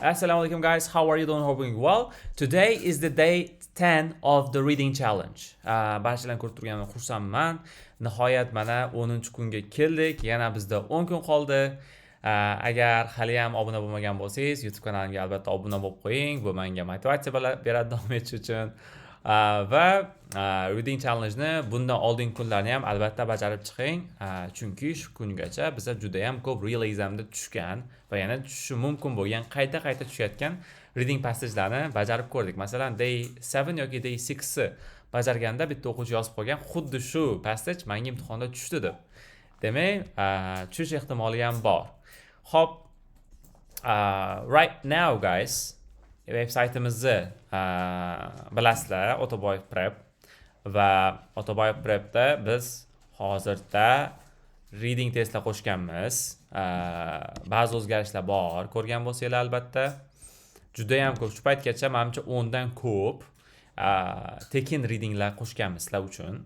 Assalamu alaikum guys, how are you doing? Hoping well. Today is the day 10 of the reading challenge. Barchalarni ko'rib turganimdan xursandman. Nihoyat mana 10-kunga keldik. Yana bizda 10 kun qoldi. Agar hali ham obuna bo'lmagan bo'lsangiz, YouTube kanalimga albatta obuna bo'lib qo'ying. Bu menga motivatsiya beradi davom etish uchun. Va reading challenge-ni bundan oldingi kunlarni ham albatta bajarib chiqing. Chunki shu kungacha bizlar juda ham ko'p real examda tushgan va yana tushishi mumkin bo'lgan qayta tushayotgan reading passage'larni bajarib ko'rdik. Masalan, day 7 yoki day 6 ni bajarganda bitta o'quvchi yozib qo'ygan, xuddi shu passage menga imtihonda tushdi deb. Demak, tushish ehtimoli ham bor. Xo'p, right now guys, veb-saytimizni bilasizlar, Otoboyev Prep va Otoboyev Prepda biz hozirda reading testlar qo'shganmiz. Ba'zi o'zgarishlar bor, ko'rgan bo'lsanglar albatta. Juda ham ko'p, shu paytgacha menimcha 10 dan ko'p tekin readinglar qo'shganmiz sizlar uchun.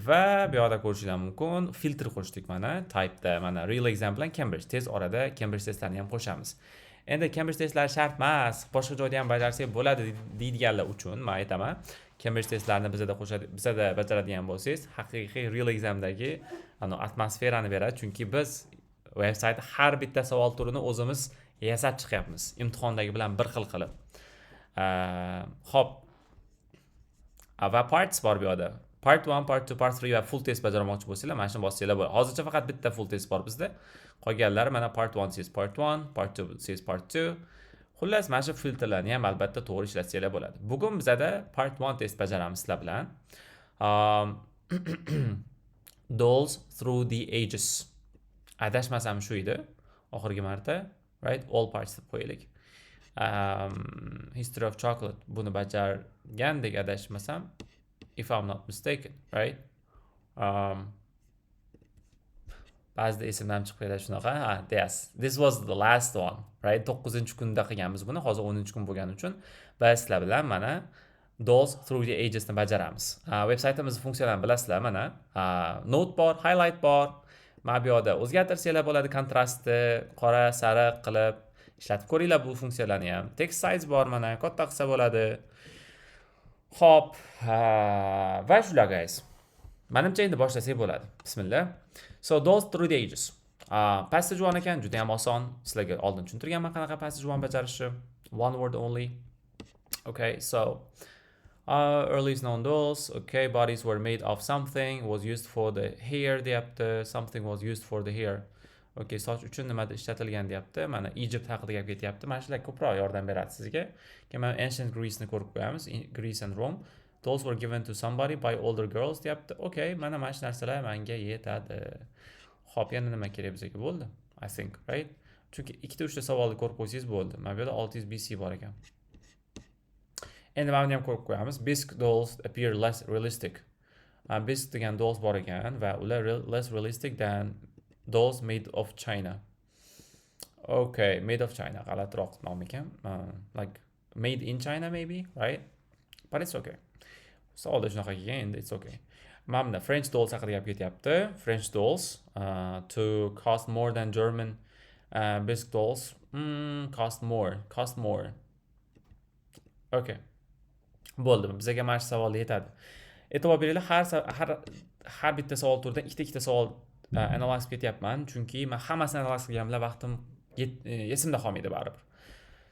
Va bu yerda ko'rishingiz mumkin, filtr qo'shdik mana, type'da mana real exam bilan Cambridge. Tez orada Cambridge testlarini ham qo'shamiz. Endi Cambridge testlari shart emas, boshqa joyda ham bajarsak bo'ladi deydiganlar uchun men aytaman. Cambridge testlarini bizada bajaradigan bo'lsangiz, haqiqiy real examdagi atmosferani beradi, chunki biz veb-saytda har bitta savol turini o'zimiz yasab chiqyapmiz, imtihondagi bilan bir xil qilib. Xo'p. Va parts bor bu yerda. Part 1, part 2, part 3 va full test bajarmoqchi bo'lsanglar, mana shuni bossanglar bo'ladi. Hozircha faqat bitta full test bor bizda. Qolganlari mana part 1 says part 1, part 2 says part 2. Xullas, mana shu filtrlarni ham albatta to'g'ri ishlatsanglar bo'ladi. Bugun bizada part 1 test bajaramiz sizlar bilan. Dolls through the ages. Adashmasam shu edi oxirgi marta, right? All parts deb qo'yaylik. History of chocolate buni bajargandek adashmasam, if I'm not mistaken, right? Ba'zida esimdan chiqib ketadi shunaqa. Yes, this was the last one, right? 9-kunda qilganmiz buni, hozir 10-kun bo'lgani uchun biz sizlar bilan mana Dolls through the ages ni bajaramiz. Veb-saytimizning funksiyalarini bilasizlar mana. Note bor, highlight bor. Mana bu yerda o'zgartirsanglar bo'ladi, kontrastni qora, sariq qilib ishlatib ko'ringlar bu funksiyalarni ham. Text size bor mana, katta qilsa bo'ladi. Xo'p, va shular guys. Menimcha endi boshlasak bo'ladi. Bismillah. So, Dolls through the ages. Passage 1 ekan, juda ham oson. Sizlarga oldin tushuntirganman qanaqa passage 1 bajarishni. One word only. Okay, so earliest known dolls. Okay, bodies were made of something, was used for the hair deyapti. Something was used for the hair. Okay, soch uchun nimada ishlatilgan deyapti. Mana Egypt haqida gap ketyapti. Mana shular ko'proq yordam beradi sizga. Keyin ancient Greece ni ko'rib qo'yamiz. Greece and Rome. Dolls were given to somebody by older girls deyapti. Okay, mana shu narsalar menga yetadi. Xo'p, yana nima kerak bizga bo'ldi? I think, right? Chunki 2-3 savolni ko'rib qo'ysangiz bo'ldi. Mana bu yerda 600 BC bor ekan. Endi mana buni ham ko'rib qo'yamiz. Bisque dolls appear less realistic. Bisque degan dolls bor ekan va ular less realistic than dolls made of China. Okay, made of China. G'alatroq nom ekan. Like made in China maybe, right? But it's okay. Savolda shunaqa kelgan, endi it's okay. Mana French dolls haqida gap ketyapti. French dolls to cost more than German bisque dolls. Cost more. Okay. Bo'ldi, bizga mana shu savol yetadi. E'tibor beringlar, har bitta savol turidan ikkita savol analiz ketyapman, chunki men hammasini analiz qilganimda vaqtim esimda qolmaydi baribir.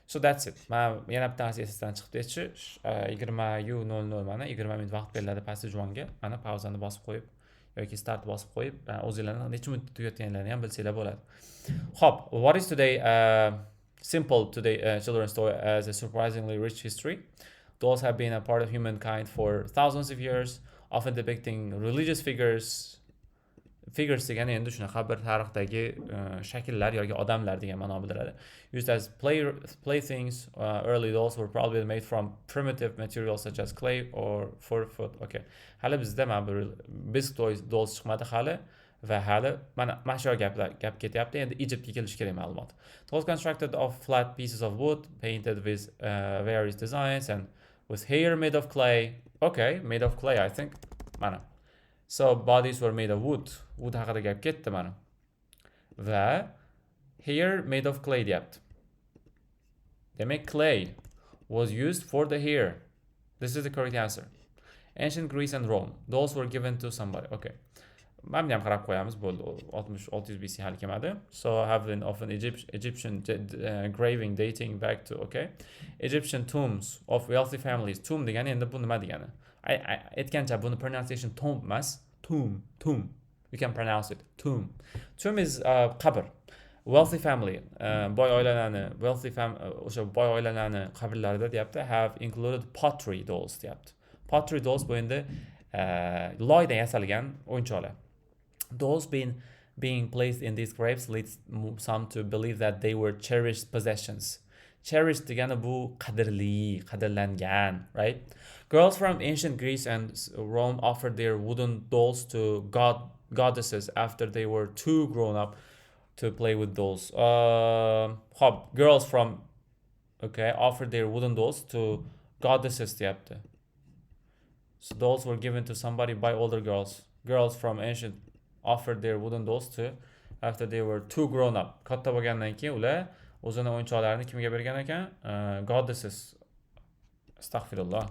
So that's it. Men yana bitta narsa esimdan chiqdi-chi, 20:00 mana 20 minut vaqt beriladi passage 1 ga. Mana pauzani bosib qo'yib yoki start bosib qo'yib, o'zingizlarning necha minut tugatganlarini ham bilsanglar bo'ladi. Xo'p, what is today simple today children's story as a surprisingly rich history. Dolls have been a part of humankind for thousands of years, often depicting religious figures degani endi shunaqa bir tarixdagi shakllar yoki odamlar degan ma'no bildiradi. Used as playthings, early dolls were probably made from primitive materials such as clay or fur foot. Okay. Hali bizda mana bir bisque dolls chiqmadi hali va hali mana shu gap ketyapti. Endi Egyptga kelish kerak ma'lumot. Dolls constructed of flat pieces of wood painted with various designs and with hair made of clay. Okay, made of clay I think. Mana. So bodies were made of wood. Wood haqida gap ketdi mana. Va hair made of clay deyapti. Demek clay was used for the hair. This is the correct answer. Ancient Greece and Rome. Those were given to somebody. Okay. Mana ham qarab qo'yamiz bo'ldi. 60-600 BC hali kelmadi. So have been often Egyptian engraving dating back to okay. Egyptian tombs of wealthy families. Tomb degani endi bu nima degani? Aytgancha buni pronunciation tomb emas. Tomb. You can pronounce it. Tomb. Tomb is qabr. Wealthy family. Boy oilalarni qabrlarida deyapti have included pottery dolls deyapti. Pottery dolls bu endi loydan yasalgan o'yinchoqlar. Dolls being placed in these graves leads some to believe that they were cherished possessions. Cherished degani bu qadrlangan, right? Girls from ancient Greece and Rome offered their wooden dolls to goddesses after they were too grown up to play with dolls. Girls from offered their wooden dolls to goddesses deyapti. So dolls were given to somebody by older girls. Girls from ancient offered their wooden dolls to after they were too grown up. Katta bo'lgandan keyin ular o'zini o'yinchoqlarini kimga bergan ekan? Goddesses. Astagfirullah.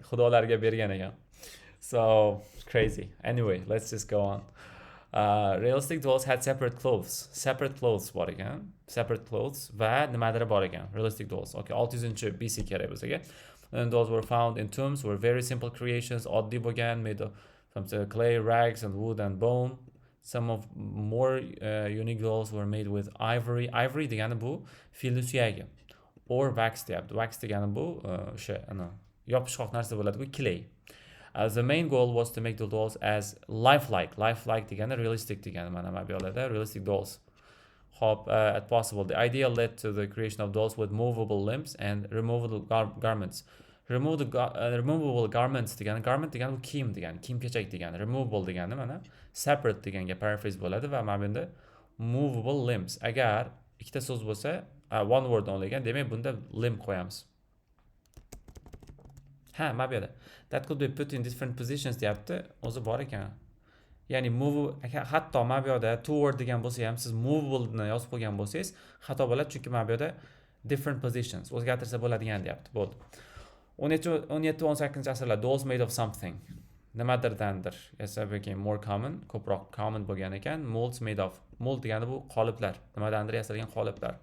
Xudolarga bergan ekan. So crazy. Anyway, let's just go on. Realistic dolls had separate clothes bor ekan. Separate clothes va nimadir bor ekan. Realistic dolls. Okay, 600 BC kerak bizga. And those were found in tombs were very simple creations, oddiy bo'lgan, made from clay, rags, and wood and bone. Some of more unique dolls were made with ivory. Ivory degani bu filni suyagi. Or wax deyapti. Wax degani bu o'sha yopishqoq narsa bo'ladi-ku, clay. The main goal was to make the dolls as lifelike. Lifelike degani realistic degani. Mana bu yoqda realistic dolls. At possible. The idea led to the creation of dolls with movable limbs and removable garments. Removable garments degani, garment degani bu kiyim degani, kiyim-kechak degani. Removable degani mana separate deganga paraphrase bo'ladi va mana bunda movable limbs. Agar ikkita so'z bo'lsa, one word only ekan, demak bunda limb qo'yamiz. Mana bu yerda that could be put in different positions deyapti, o'zi bor ekan. Ya'ni hatto mana bu yerda two word degan bo'lsa ham siz movable ni yozib qo'ygan bo'lsangiz, xato bo'ladi, chunki mana bu yerda different positions o'zgartirsa bo'ladigan deyapti. Bo'ldi. 17-18 asrlar dolls made of something. Nimadirdandir. Esa became more common, ko'proq common bo'lgan ekan. Molds made of. Mold degani bu qoliplar. Nimadandir yasalgan qoliplar.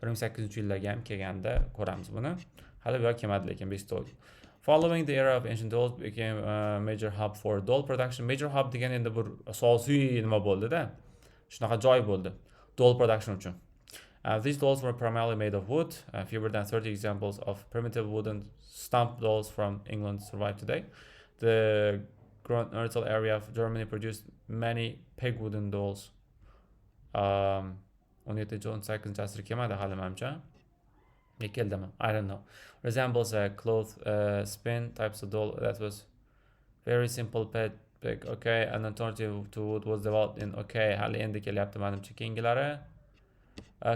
1800-yillarga ham kelganda ko'ramiz buni. Hali bu yoq kelmadi lekin beshta. Following the era of ancient dolls became a major hub for doll production. Major hub degani endi bir asosiy nima bo'ldi-da. Shunaqa joy bo'ldi doll production uchun. These dolls were primarily made of wood. Fewer than 30 examples of primitive wooden stump dolls from England survive today. The Grunwald area of Germany produced many peg wooden dolls. 17-18 asr kelmadi hali menimcha. Keldimi? I don't know. Resembles a cloth spin types of doll that was very simple peg. Okay, an alternative to wood was developed in hali endi kelyapti menimcha keyingilari.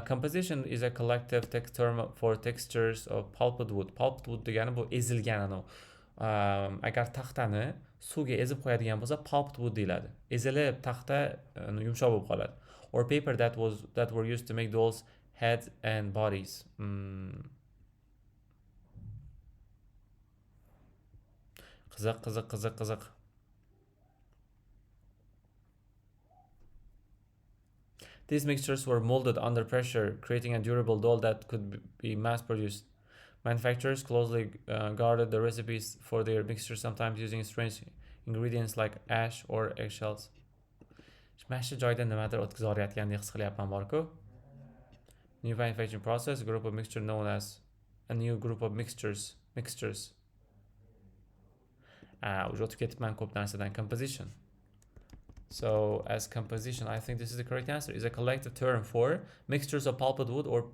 Composition is a collective term for textures of pulped wood. Pulped wood degani bu ezilgan agar taxtani suvga ezib qo'yadigan bo'lsa pulped wood deyiladi. Ezilib taxta yumshoq bo'lib qoladi. Or paper that were used to make dolls' heads and bodies. Qiziq. These mixtures were molded under pressure, creating a durable doll that could be mass-produced. Manufacturers closely guarded the recipes for their mixtures, sometimes using strange ingredients like ash or eggshells. Smash joyda nimadir o'tkazib his qilyapman borku. New manufacturing process, group of mixture known as a new group of mixtures. Уже o'tib ketibman ko'p narsadan. Composition. So as composition, I think this is the correct answer, is a collective term for mixtures of pulped wood or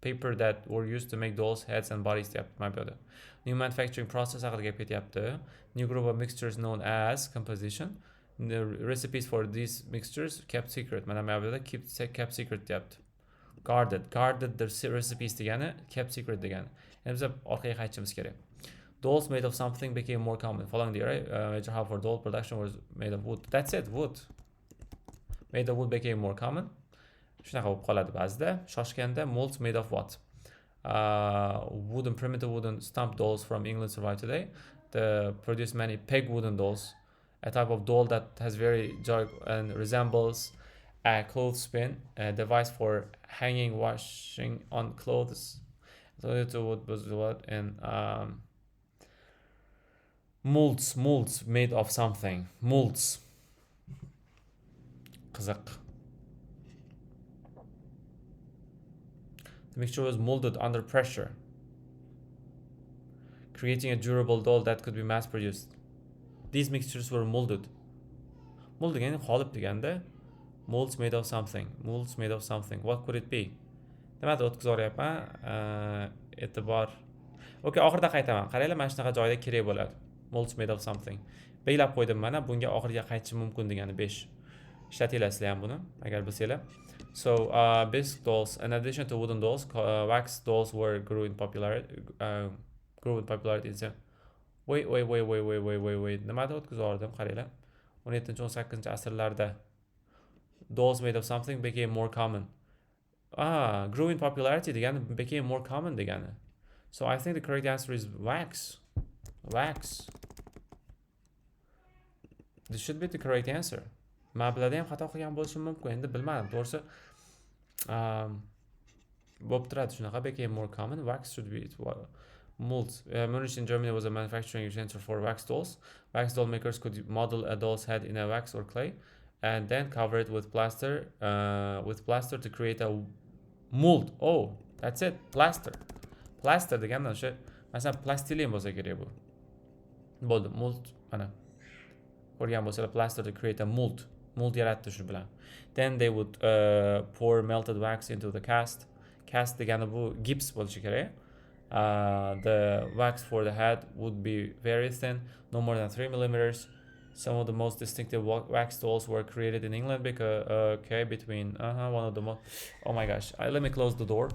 paper that were used to make dolls' heads and bodies. My brother. New manufacturing process. New group of mixtures known as composition. The recipes for these mixtures kept secret. Kept secret. Guarded the recipes degani, kept secret degani. And biz orqaga qaytishimiz kerak. Dolls made of something became more common. Following the era, major hub for doll production was made of wood. That's it, wood. Made of wood became more common. shunaqa bo'lib qoladi ba'zida. Shoshganda molds made of what? Primitive wooden stump dolls from England survive today. They produce many peg wooden dolls, a type of doll that has very dark and resembles a clothespin, a device for hanging, washing on clothes. So it was what and molds made of something. Molds. Qiziq. The mixture was molded under pressure, creating a durable doll that could be mass produced. These mixtures were molded. Mold degani qolip deganda. Molds made of something. Molds made of something. What could it be? Nimada o'tkazib yuboryapman? E'tibor. Okay, oxirida qaytaman. Qaranglar, mana shunaqa joyda kerak bo'ladi. Molds made of something. Belgilab qo'ydim mana. Bunga oxiriga qaytishim mumkin degani 5. Ishlatinglar sizlar ham buni, agar bilsanglar. So, bisque dolls, in addition to wooden dolls, wax dolls grew in popularity. Wait. Nimada o'tkazib yubordim? Qaranglar. 17-18 asrlarda dolls made of something became more common. Grew in popularity degani became more common degani. So I think the correct answer is wax. This should be the correct answer. Mablada ham xato qilgan bo'lishim mumkin. Endi bilmadim. To'g'risi bo'lib turadi shunaqa. Became more common. Wax should be molds. Munich in Germany was a manufacturing center for wax dolls. Wax doll makers could model a doll's head in a wax or clay and then cover it with plaster to create a mold. Oh, that's it. Plaster degandan o'sha masalan plastilin bo'lsa kerak bu. Bo'ldi, mold mana. Ko'rgan bo'lsalar, plaster to create a mold yaratdi shu bilan. Then they would pour melted wax into the cast degani bu gips bo'lishi kerak. The wax for the head would be very thin, no more than 3 millimeters. Some of the most distinctive wax dolls were created in England because between one of the most. Oh my gosh! Let me close the door.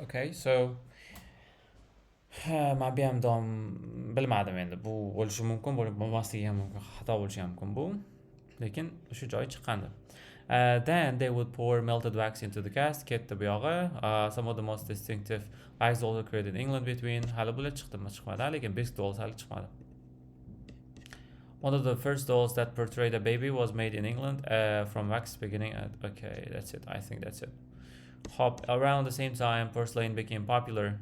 Okay, so men bu ham bilmadim endi. Bu bo'lishi mumkin, bo'lmasligi ham mumkin, xato bo'lishi ham mumkin bu. Lekin shu joyi chiqqandi. Then they would pour melted wax into the cast. Ketdi bu yog'i. Some of the most distinctive wax dolls were created in England between. Hali bular chiqmadi, lekin bisque dolls hali chiqmadi. One of the first dolls that portrayed a baby was made in England from wax beginning. Okay, that's it. I think that's it. Around the same time, porcelain became popular.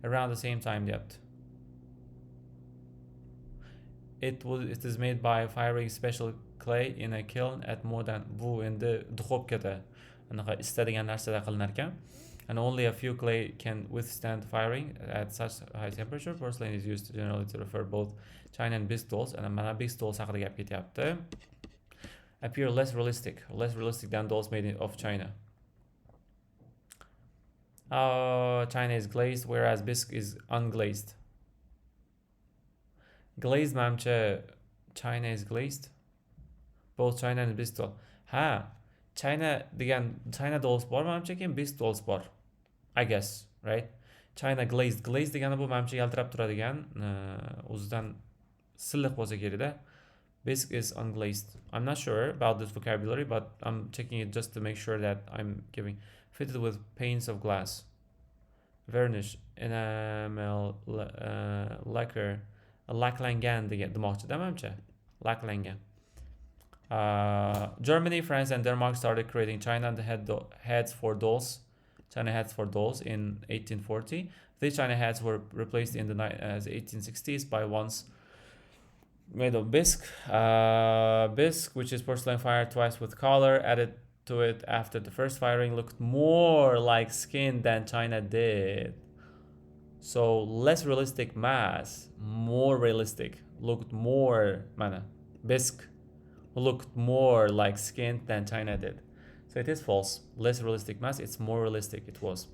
Around the same time, depth. It is made by firing special clay in a kiln at more than bu endi duxovkada anaqa istadigan narsada qilinar ekan. And only a few clay can withstand firing at such high temperature. Porcelain is used generally to refer both China and bisque dolls. And mana bisque dolls haqida gap ketyapti. Appear less realistic than dolls made of China. China is glazed, whereas bisque is unglazed. Glazed manimcha China is glazed. Both China and bisque doll. China dolls bor, manimcha keyin bisque dolls bor. I guess, right? China glazed degani bu manimcha yaltirab turadigan, o'zidan silliq bo'lsa kerakda. Bisque is unglazed. I'm not sure about this vocabulary, but I'm checking it just to make sure that I'm giving. Fitted with panes of glass, varnish, enamel, lacquer, laqlangan demoqchida manimcha. Laqlangan. Germany, France, and Denmark started creating China heads for dolls in 1840. These China heads were replaced in the 1860s by ones made of bisque. Bisque, which is porcelain fired twice with color, added to it after the first firing, looked more like skin than China did. So less realistic mass, more realistic. Looked more, bisque looked more like skin than China did. So it is false. Less realistic mass, it's more realistic. It was.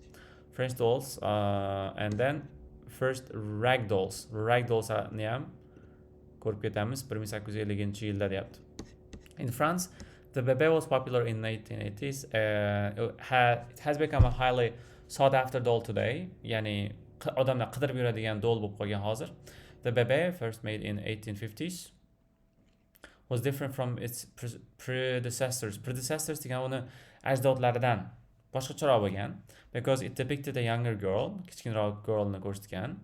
French dolls, and then first rag dolls. Rag dolls ni ham ko'rib ketamiz 1850-yilda deyapti. In France, the bebe was popular in 1980s. It has become a highly sought after doll today. Ya'ni odamlar qidirib yuradigan doll bo'lib qolgan hozir. The bebe, first made in 1850s, was different from its predecessors. Predecessors degan uni ajdodlaridan boshqacharoq bo'lgan. Because it depicted a younger girl, kichkinroq girlni ko'rsatgan.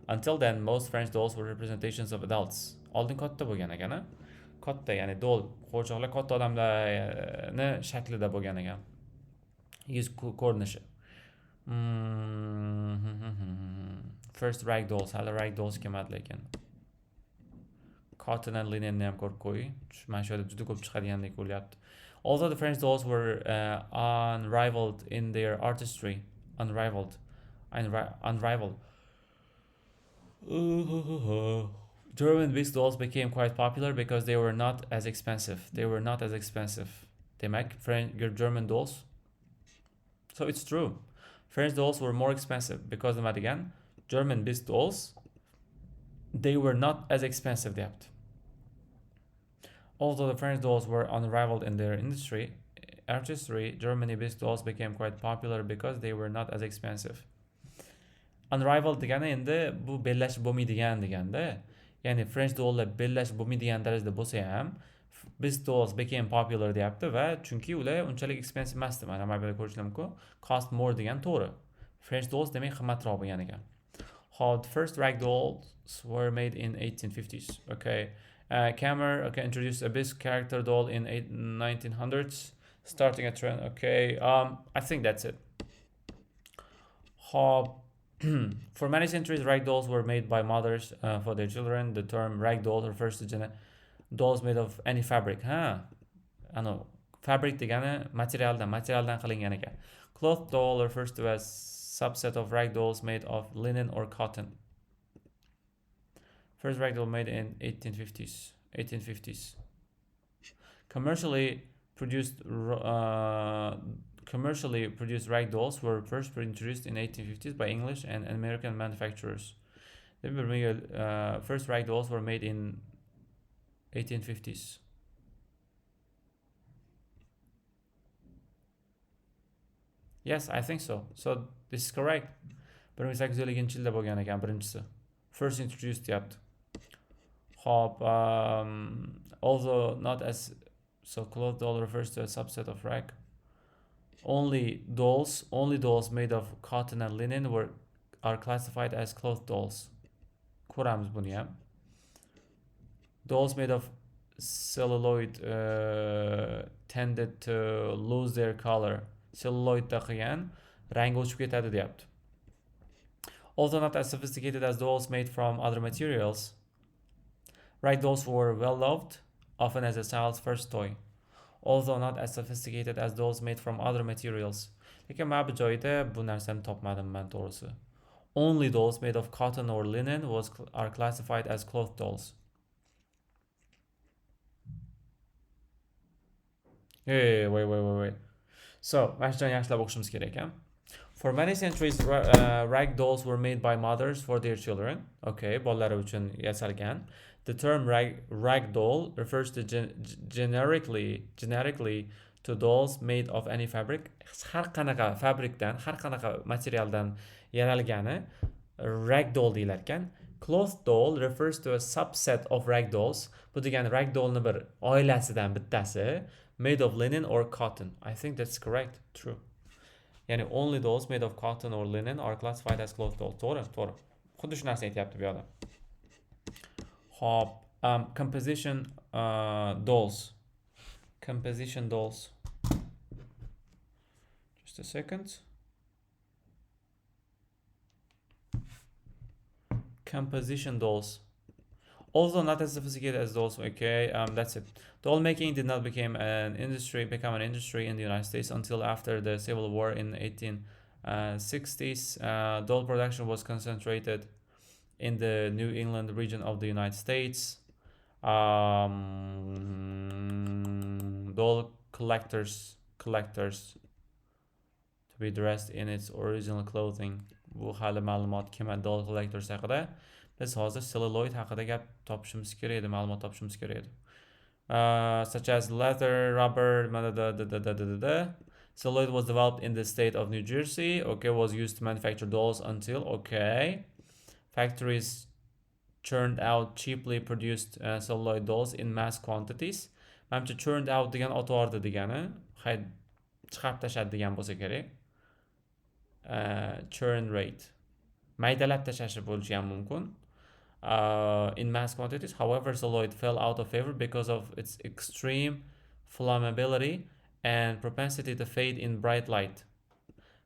Until then, most French dolls were representations of adults. Oldin katta bo'lgan ekan, katta, ya'ni doll, qo'rchoqlar katta odamlarni shaklida bo'lgan ekan. Yuz ko'rinishi. First rag dolls, hali rag dolls kelmadi lekin. Cotton and linen ham ko'rib qo'y. Mana shu yerda juda ko'p chiqadigandek bo'lyapti. Although the French dolls were unrivaled in their artistry, unrivaled. German big dolls became quite popular because they were not as expensive. They make German dolls. So it's true. French dolls were more expensive because again, German big dolls, they were not as expensive deyapti. Although the French dolls were unrivaled in their artistry, Germany big dolls became quite popular because they were not as expensive. Unrivaled degani endi bu bellashib bo'lmaydigan deganda, ya'ni French dolllar bellashib bo'lmaydigan darajada bo'lsa ham, big dolls became popular deyapti va chunki ular unchalik expensive emasdi. Mana bu yerda ko'rishingiz mumkin. Cost more degan to'g'ri. French dolls demak qimmatroq bo'lgan ekan. How the first rag dolls were made in 1850s. Okay. Kammer introduced a big character doll in 1900s, starting a trend. Okay. I think that's it. How for many centuries, rag dolls were made by mothers for their children. The term rag doll refers to dolls made of any fabric. Fabric degani materialdan qilingan ekan. Cloth doll refers to a subset of rag dolls made of linen or cotton. First rag doll made in 1850s. Commercially produced rag dolls were first introduced in 1850s by English and American manufacturers. First rag dolls were made in 1850s. Yes, I think so. So this is correct. 1850-yilda bo'lgan ekan birinchisi. First introduced deyapti. Hop, although not as so, cloth doll refers to a subset of rag. Only dolls made of cotton and linen are classified as cloth dolls. Ko'ramiz buni ham. Dolls made of celluloid tended to lose their color. Celluloidda qilgan rangi o'chib ketadi deyapti. Although not as sophisticated as dolls made from other materials, rag dolls were well loved, often as a child's first toy. Although not as sophisticated as dolls made from other materials. Lekin mana bu joyda bu narsani topmadim men to'g'risi. Only dolls made of cotton or linen are classified as cloth dolls. Wait. So, mana shu joyni yaxshilab o'qishimiz kerak ekan. For many centuries, rag dolls were made by mothers for their children. Okay, bolalari uchun yasalgan. The term rag doll refers to generically to dolls made of any fabric. Har qanaqa fabrikdan, har qanaqa materialdan yaralgani rag doll deyilar ekan. Cloth doll refers to a subset of rag dolls. Bu degani rag dollni bir oilasidan bittasi, made of linen or cotton. I think that's correct. True. Yani only dolls made of cotton or linen are classified as cloth dolls. To'g'ri. Xuddi shu narsani aytyapti bu yerda. Hop, composition dolls. Just a second. Composition dolls. Although not as sophisticated as dolls. Okay, that's it. Doll making did not become an industry in the United States until after the Civil War in 1860s. Doll production was concentrated in the New England region of the United States. Doll collectors to be dressed in its original clothing. Bu hali ma'lumot kelmadi doll collectors haqida. Biz hozir celluloid haqida gap topishimiz kerak edi, ma'lumot topishimiz kerak edi. Such as leather, rubber, Celluloid was developed in the state of New Jersey. Okay, was used to manufacture dolls until, okay, factories churned out cheaply produced celluloid dolls in mass quantities. Manimcha churned out degan otordi degani, chiqarib tashladi degan bo'lsa kerak. Churn rate. Maydalab tashlashi bo'lishi ham mumkin. In mass quantities. However, celluloid fell out of favor because of its extreme flammability and propensity to fade in bright light.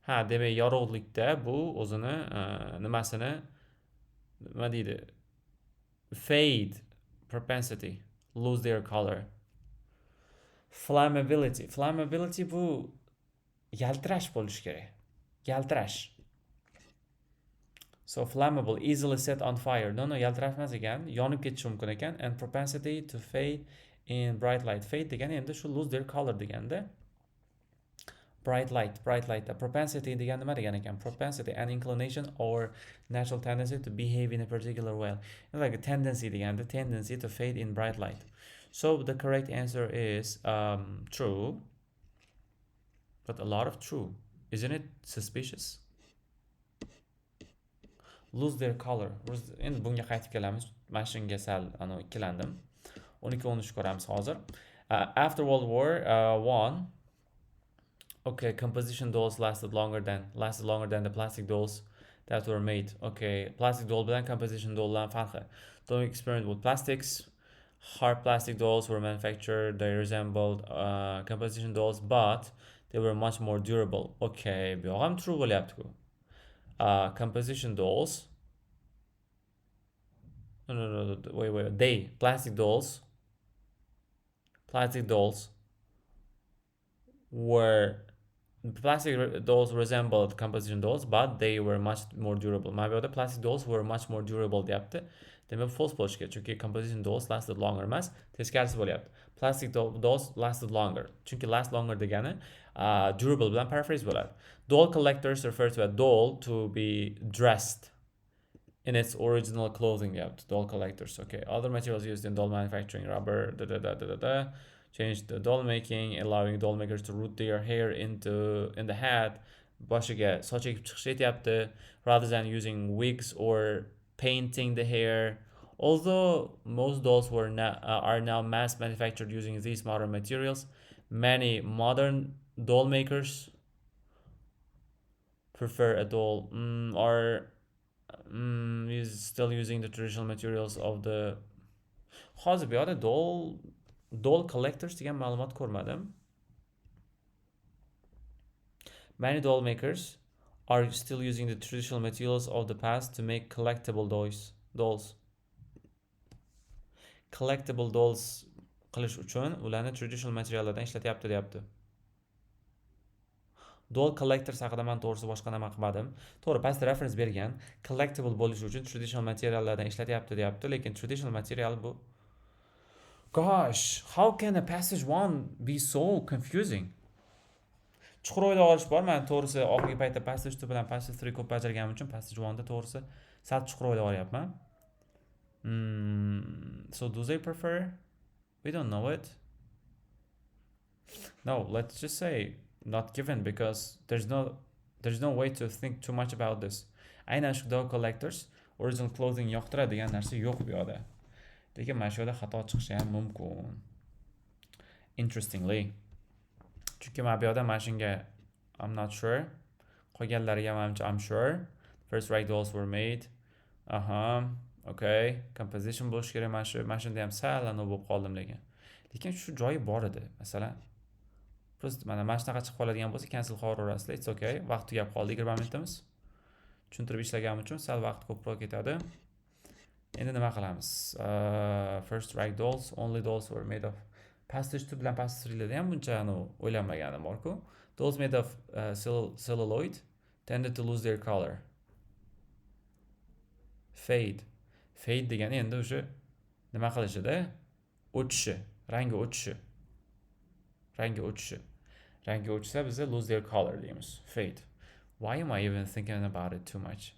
Ha, demak yorug'likda bu o'zini nimasini nima deydi? Fade propensity, lose their color. Flammability bu yaltirash bo'lishi kerak. Yaltirash. So flammable, easily set on fire. No, yaltirashmas ekan, yonib ketishi mumkin ekan. And propensity to fade in bright light. Fade degani endi shu lose their color deganda. Bright light. Propensity degani nima degan ekan? Propensity, an inclination or natural tendency to behave in a particular way. Like a tendency deganda, tendency to fade in bright light. So the correct answer is true. But a lot of true. Isn't it suspicious? Lose their color. Endi bunga qaytib kelamiz. Men shunga sal ikkilandim. 12-13 ko'ramiz hozir. After World War I, okay, composition dolls lasted longer than the plastic dolls that were made. Okay, plastic doll bilan composition doll'dan farqi. Don't experiment with plastics. Hard plastic dolls were manufactured. They resembled composition dolls, but they were much more durable. Okay, bu yoq ham true bo'lyapti-ku. Composition dolls. No, wait. Plastic dolls resembled composition dolls, but they were much more durable. My other plastic dolls were much more durable deyapti. Demak false bo'lishi kerak, chunki composition dolls lasted longer emas, teskarisi bo'lyapti. Plastic dolls lasted longer. Chunki last longer degani durable bilan paraphrase bo'ladi. Doll collectors refer to a doll to be dressed in its original clothing. Doll collectors. Okay, other materials used in doll manufacturing: rubber, changed the doll making, allowing doll makers to root their hair in the hat. Boshiga soch ekib chiqish etyapti, rather than using wigs or painting the hair. Although most dolls are now mass manufactured using these modern materials, many modern doll makers prefer a doll is still using the traditional materials of the. Hozir bu yoqda doll collectors degan ma'lumot ko'rmadim. Many doll makers are still using the traditional materials of the past to make collectible dolls. Collectible dolls qilish uchun ularni traditional materiallardan ishlatyapti deyapti. Doll collectors haqida men to'g'risi boshqa nima qilmadim. To'g'ri, pastda reference bergan. Collectible bo'lish uchun traditional materiallardan ishlatyapti deyapti, lekin traditional material bu. Gosh, how can a passage 1 be so confusing? Chuqur o'ylab olish bor. Men to'g'risi oxirgi paytda passage 2 bilan passage 3 ko'p bajarganim uchun passage 1 da to'g'risi sal chuqur o'ylab olyapman. So do they prefer? We don't know it. No, let's just say not given, because there's no way to think too much about this. Aynan shu doll collectors original clothing yoqtiradi degan narsa yo'q bu yoqda. Lekin mana shu yerda xato chiqishi ham mumkin. Interestingly, chunki mana bu yoqda mana shunga I'm not sure, qolganlariga menimcha I'm sure. First right dolls were made. Okay, composition bo'lishi kerak. Mana shunda ham sal bo'lib qoldim lekin shu joyi bor edi. Masalan, просто mana shunaqa chiqib qoladigan bo'lsa cancel qilib it's okay. Vaqt tugab qoldi, 20 minutimiz. Tushuntirib ishlaganim uchun sal vaqt ko'proq ketadi. Endi nima qilamiz? First right dolls, only dolls were made of passage 2 bilan passage 3 larda ham buncha o'ylanmaganim bor-ku. Dolls made of celluloid tended to lose their color. Fade degani endi o'sha nima qilishida o'tishi, rangi o'tishi. Rangi o'tsa biz lose their color deymiz. Fade. Why am I even thinking about it too much?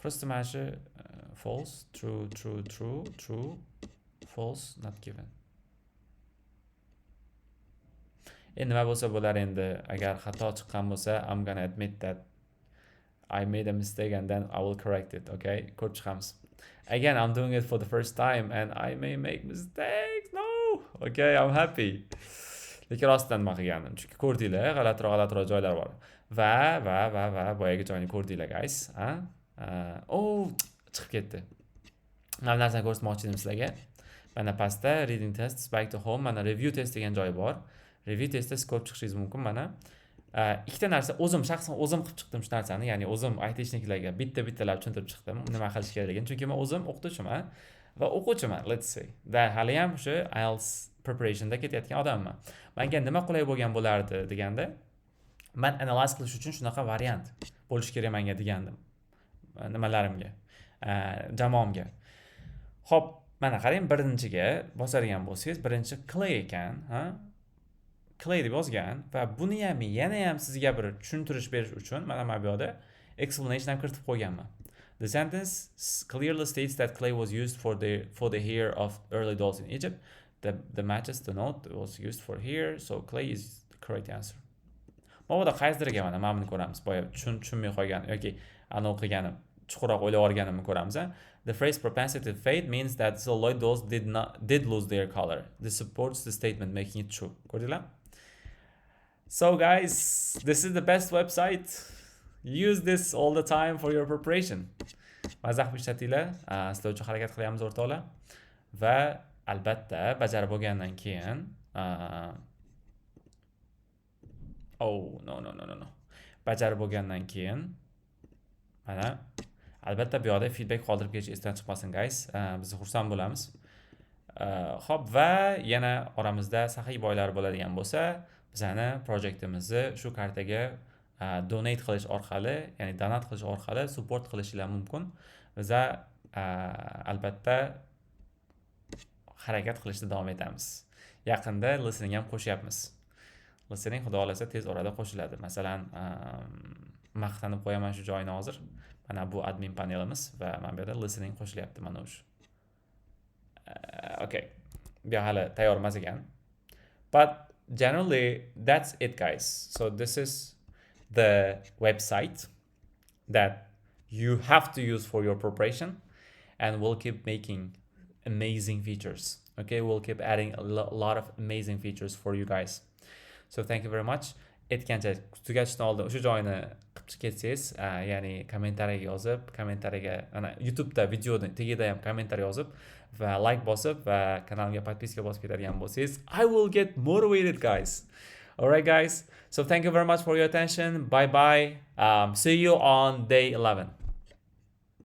Просто mana false, true, false, not given. nima bo'lsa bo'lar endi, agar xato chiqqan bo'lsa, I'm gonna admit that I made a mistake and then I will correct it, okay? Ko'rib chiqamiz. Again, I'm doing it for the first time and I may make mistakes. No. Okay, I'm happy. Lekin rostdan nima qilgandim? Chunki ko'rdinglar, g'alatiroq joylar bor. Va boyagi joyni ko'rdinglar, guys, ha? Chiqib ketdi. Mana narsani ko'rsatmoqchi edim sizlarga. Mana pastda reading test, back to home, mana review test degan joy bor. Review testda siz ko'rib chiqishingiz mumkin. Mana ikkita narsa shaxsan o'zim qilib chiqdim shu narsani, ya'ni o'zim aytishnikilarga bitta-bittalab tushuntirib chiqdim nima qilish kerakligini, chunki men o'zim o'qituvchiman va o'quvchiman, let's say. Da hali ham shu IELTS preparationda ketayotgan odamman. Menga nima qulay bo'lgan bo'lardi deganda, men analyze qilish uchun shunaqa variant bo'lish kerak menga degandim. Nimalarimga, jamoamga. Xo'p, mana qarang, birinchiga bosadigan bo'lsangiz, birinchi clay ekan, ha? Clay deb yozgan va buni ham yana ham sizga bir tushuntirish berish uchun mana bu yerda explanation ham kiritib qo'yganman. The sentence clearly states that clay was used for the hair of early dolls in Egypt. The matches the note was used for hair, so clay is the correct answer. Mana qaysidirga mana buni ko'ramiz. Boya tushunmay qolgan yoki ani o'qiganim, chuqurroq o'ylab olganimni ko'ramiz. The phrase propensity to fade means that celluloid dolls did lose their color. This supports the statement, making it true. Ko'rdinglar? So guys, this is the best website. Use this all the time for your preparation. Mazax ishlatinglar, sizlar uchun harakat qilyapmiz o'rtoqlar. Va albatta bajarib bo'lgandan keyin no. Bajarib bo'lgandan keyin mana albatta bu yoqda feedback qoldirib ketish esdan chiqmasin, guys. Biz xursand bo'lamiz. Xo'p, va yana oramizda saxiy boylar bo'ladigan bo'lsa, bizani projektimizni shu kartaga donate qilish orqali, ya'ni donat qilish orqali support qilishinglar mumkin. Biza albatta harakat qilishda davom etamiz. Yaqinda listening ham qo'shyapmiz. Listening xudo xolasa tez orada qo'shiladi. Masalan, maqtanib qo'yaman shu joyni hozir. Mana bu admin panelimiz va mana bu yerda listening qo'shilyapti mana shu. Okay. Bu hali tayyor emas ekan. But generally, that's it, guys. So this is the website that you have to use for your preparation, and we'll keep making amazing features. Okay, we'll keep adding a lot of amazing features for you guys. So thank you very much. Aytgancha tugatishdan oldin o'sha joyini qilib ketsangiz, ya'ni kommentariyaga yozib, ana YouTube'da videoning tagida ham kommentariy yozib va like bosib va kanalimga podpiska bosib ketadigan bo'lsangiz, I will get motivated, guys. All right, guys. So thank you very much for your attention. Bye bye. See you on day 11.